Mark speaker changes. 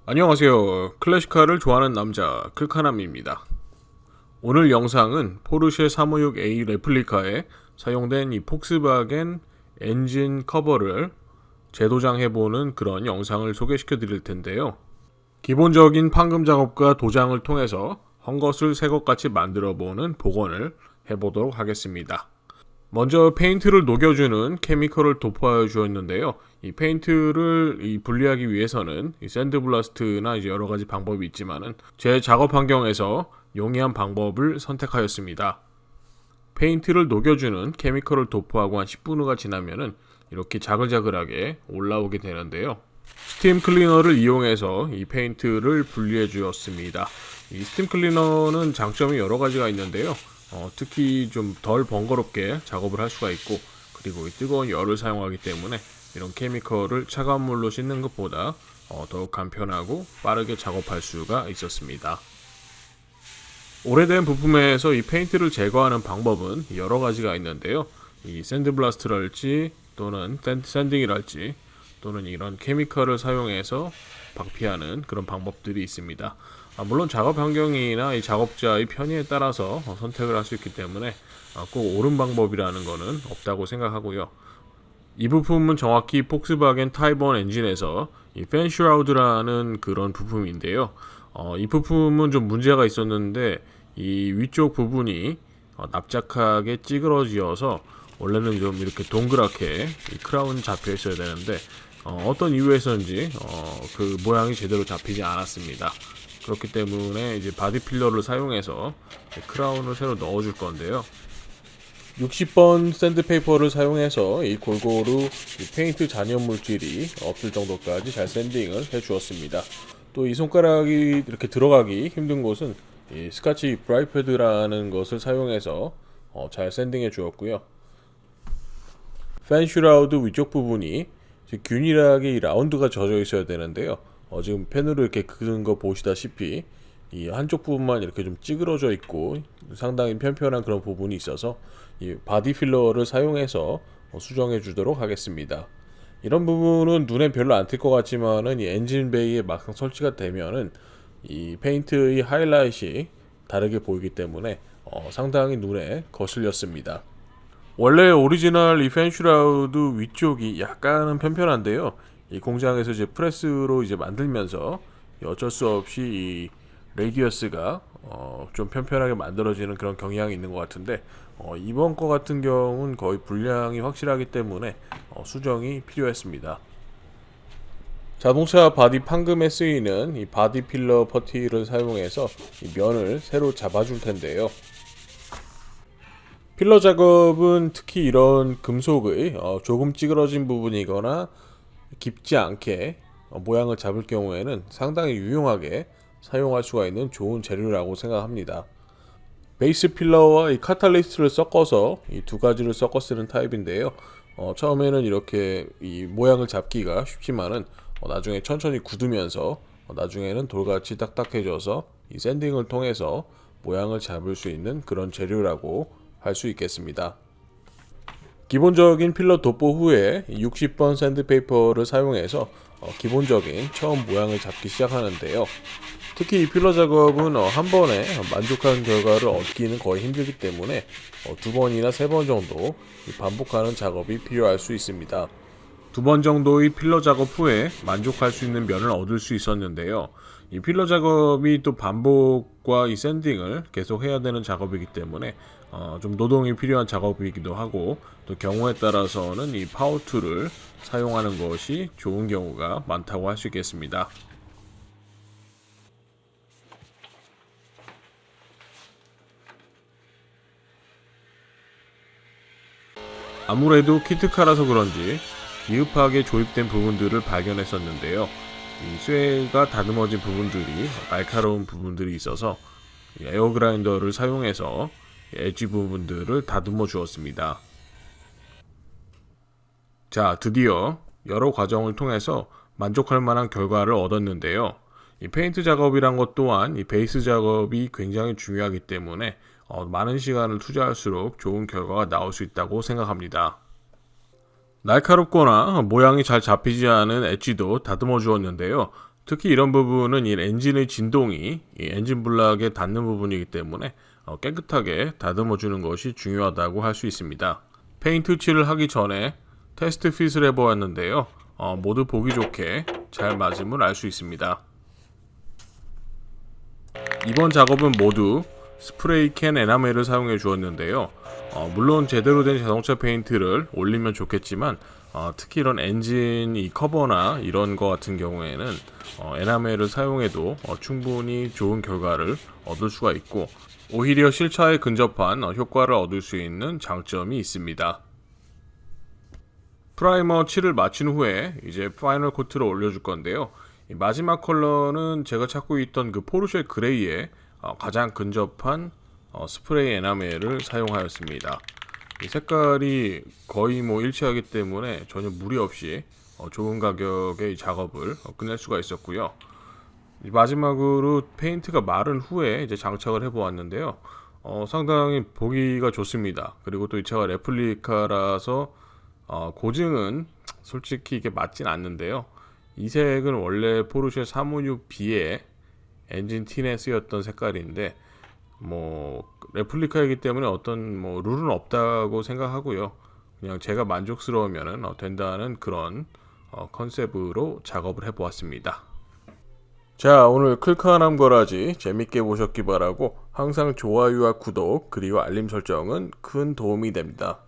Speaker 1: 안녕하세요. 클래식카를 좋아하는 남자 클카남입니다. 오늘 영상은 포르쉐 356A 레플리카에 사용된 이 폭스바겐 엔진 커버를 재도장해보는 그런 영상을 소개시켜 드릴 텐데요. 기본적인 판금 작업과 도장을 통해서 헝겊을 새것같이 만들어보는 복원을 해보도록 하겠습니다. 먼저 페인트를 녹여주는 케미컬을 도포하여 주었는데요. 이 페인트를 분리하기 위해서는 샌드블라스트나 이제 여러 가지 방법이 있지만은 제 작업 환경에서 용이한 방법을 선택하였습니다. 페인트를 녹여주는 케미컬을 도포하고 한 10분 후가 지나면은 이렇게 자글자글하게 올라오게 되는데요. 스팀 클리너를 이용해서 이 페인트를 분리해 주었습니다. 이 스팀 클리너는 장점이 여러 가지가 있는데요. 특히 좀 덜 번거롭게 작업을 할 수가 있고, 그리고 뜨거운 열을 사용하기 때문에 이런 케미컬을 차가운 물로 씻는 것보다 더욱 간편하고 빠르게 작업할 수가 있었습니다. 오래된 부품에서 이 페인트를 제거하는 방법은 여러 가지가 있는데요. 이 샌드블라스트랄지 또는 샌딩이랄지 또는 이런 케미컬을 사용해서 방피하는 그런 방법들이 있습니다. 물론 작업 환경이나 이 작업자의 편의에 따라서 선택을 할 수 있기 때문에 꼭 옳은 방법이라는 것은 없다고 생각하고요. 이 부품은 정확히 폭스바겐 타이번 엔진에서 이 팬슈라우드라는 그런 부품인데요. 이 부품은 좀 문제가 있었는데 이 위쪽 부분이 납작하게 찌그러지어서 원래는 좀 이렇게 동그랗게 이 크라운 잡혀 있어야 되는데 어떤 이유에서인지 그 모양이 제대로 잡히지 않았습니다. 그렇기 때문에 이제 바디 필러를 사용해서 크라운을 새로 넣어줄 건데요. 60번 샌드페이퍼를 사용해서 이 골고루 이 페인트 잔여 물질이 없을 정도까지 잘 샌딩을 해주었습니다. 또 이 손가락이 이렇게 들어가기 힘든 곳은 이 스카치 브라이트 패드라는 것을 사용해서 잘 샌딩해 주었고요. 팬슈라우드 위쪽 부분이 균일하게 이 라운드가 젖어 있어야 되는데요. 지금 펜으로 이렇게 그은 거 보시다시피 이 한쪽 부분만 이렇게 좀 찌그러져 있고 상당히 편편한 그런 부분이 있어서 이 바디 필러를 사용해서 수정해 주도록 하겠습니다. 이런 부분은 눈에 별로 안 띌 것 같지만은 이 엔진 베이에 막상 설치가 되면은 이 페인트의 하이라이트이 다르게 보이기 때문에 상당히 눈에 거슬렸습니다. 원래 오리지널 이 팬슈라우드 위쪽이 약간은 편편한데요. 이 공장에서 이제 프레스로 이제 만들면서 어쩔 수 없이 이 레디어스가 좀 편편하게 만들어지는 그런 경향이 있는 것 같은데 이번 거 같은 경우는 거의 불량이 확실하기 때문에 수정이 필요했습니다. 자동차 바디 판금에 쓰이는 이 바디 필러 퍼티를 사용해서 이 면을 새로 잡아줄 텐데요. 필러 작업은 특히 이런 금속의 조금 찌그러진 부분이거나 깊지 않게 모양을 잡을 경우에는 상당히 유용하게 사용할 수가 있는 좋은 재료라고 생각합니다. 베이스 필러와 이 카탈리스트를 섞어서 이 두 가지를 섞어 쓰는 타입인데요. 처음에는 이렇게 이 모양을 잡기가 쉽지만은 나중에 천천히 굳으면서 나중에는 돌같이 딱딱해져서 이 샌딩을 통해서 모양을 잡을 수 있는 그런 재료라고 할 수 있겠습니다. 기본적인 필러 도포 후에 60번 샌드페이퍼를 사용해서 기본적인 처음 모양을 잡기 시작하는데요. 특히 이 필러 작업은 한 번에 만족한 결과를 얻기는 거의 힘들기 때문에 두 번이나 세 번 정도 반복하는 작업이 필요할 수 있습니다. 두 번 정도의 필러 작업 후에 만족할 수 있는 면을 얻을 수 있었는데요. 이 필러 작업이 또 반복과 이 샌딩을 계속 해야 되는 작업이기 때문에 좀 노동이 필요한 작업이기도 하고 또 경우에 따라서는 이 파워툴을 사용하는 것이 좋은 경우가 많다고 할 수 있겠습니다. 아무래도 키트카라서 그런지 미흡하게 조립된 부분들을 발견했었는데요. 이 쇠가 다듬어진 부분들이 날카로운 부분들이 있어서 에어 그라인더를 사용해서 엣지 부분들을 다듬어 주었습니다. 자, 드디어 여러 과정을 통해서 만족할 만한 결과를 얻었는데요. 이 페인트 작업이란 것 또한 이 베이스 작업이 굉장히 중요하기 때문에 많은 시간을 투자할수록 좋은 결과가 나올 수 있다고 생각합니다. 날카롭거나 모양이 잘 잡히지 않은 엣지도 다듬어 주었는데요. 특히 이런 부분은 이 엔진의 진동이 이 엔진 블락에 닿는 부분이기 때문에 깨끗하게 다듬어 주는 것이 중요하다고 할 수 있습니다. 페인트 칠을 하기 전에 테스트 핏을 해보았는데요. 모두 보기 좋게 잘 맞음을 알 수 있습니다. 이번 작업은 모두 스프레이 캔 에나멜을 사용해 주었는데요. 물론 제대로 된 자동차 페인트를 올리면 좋겠지만 특히 이런 엔진 이 커버나 이런 거 같은 경우에는 에나멜을 사용해도 충분히 좋은 결과를 얻을 수가 있고 오히려 실차에 근접한 효과를 얻을 수 있는 장점이 있습니다. 프라이머 칠을 마친 후에 이제 파이널 코트를 올려줄 건데요. 이 마지막 컬러는 제가 찾고 있던 그 포르쉐 그레이에 가장 근접한 스프레이 에나멜을 사용하였습니다. 이 색깔이 거의 일치하기 때문에 전혀 무리 없이 좋은 가격의 이 작업을 끝낼 수가 있었고요. 마지막으로 페인트가 마른 후에 이제 장착을 해보았는데요. 상당히 보기가 좋습니다. 그리고 또 이 차가 레플리카라서 고증은 솔직히 이게 맞진 않는데요. 이 색은 원래 포르쉐 356B의 엔진 틴에 쓰였던 색깔인데 레플리카이기 때문에 어떤 룰은 없다고 생각하고요. 그냥 제가 만족스러우면 된다는 그런 컨셉으로 작업을 해보았습니다. 자, 오늘 클카남 거라지 재밌게 보셨기 바라고 항상 좋아요와 구독 그리고 알림 설정은 큰 도움이 됩니다.